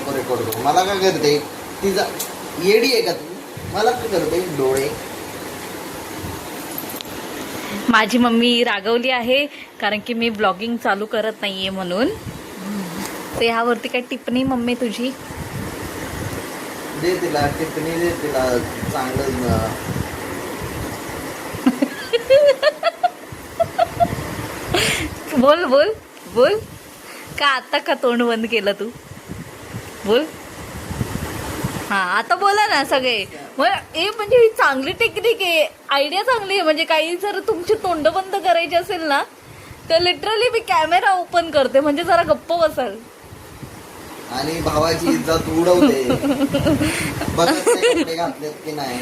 नको रेकॉर्ड करू. मला काय करते तिचा येडी आहे का तू? मला काय करते डोळे. माझी मम्मी रागवली आहे कारण की मी ब्लॉगिंग चालू करत नाहीये म्हणून. तर ह्यावरती काय टिप्पणी मम्मी तुझी? दे तिला टिप्पणी, दे तिला चांगलं. बोल बोल बोल. का आता का तोंड बंद केलं तू? बोल. हा आता बोला ना सगळे. म्हणजे ही चांगली टेक्निक आहे, आयडिया चांगली आहे. म्हणजे काही जर तुमची तोंड बंद करायची असेल ना तर लिटरली मी कॅमेरा ओपन करते, म्हणजे जरा गप्प बसाल. आणि भावाची इज्जत उडवते. बघत नाही कपडे घातलेत की नाही.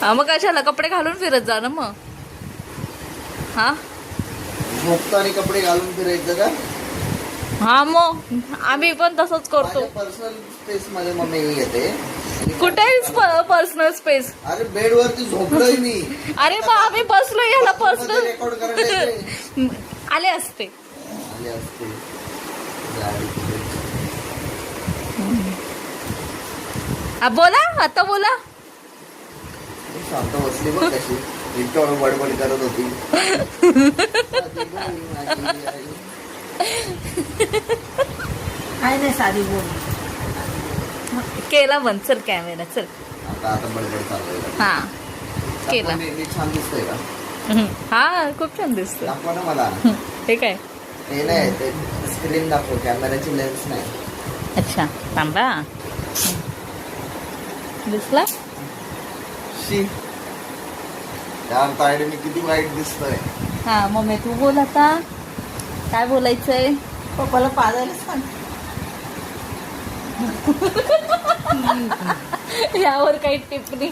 हा मग कशाला कपडे घालून फिरत जा ना मग. हा झोपतो आणि कपडे घालून फिरायचं का? हा मग आम्ही पण तसंच करतो. पर्सनल स्पेस मध्ये मम्मी येते. कुठे पर्सनल स्पेस? अरे बेड वरती झोपलोय मी. अरे मग आम्ही बसलो याला पर्सनल रेकॉर्ड करायला आले असते. आले असते. बोला आता बोला. शांत बसली बघ कशी, इतकं बडबड करत होती. काय नाही साधी बोल. केला बंद. चल कॅमेरा चल. आता आता बडबड चालू आहे. हा केला. मी छान दिसतोय का? हा खूप छान दिसतो. दाखवा ना मला. हे काय? ते नाही, ते स्क्रीन दाखव, कॅमेराची लेन्स नाही. अच्छा थांबा. दिसला? शी, त्या तायडे मी किती वाईट दिसतोय. हा मम्मी तू बोल आता. काय बोलायचंय? पप्पाला पाजायला सांग. यावर काही टिप्पणी?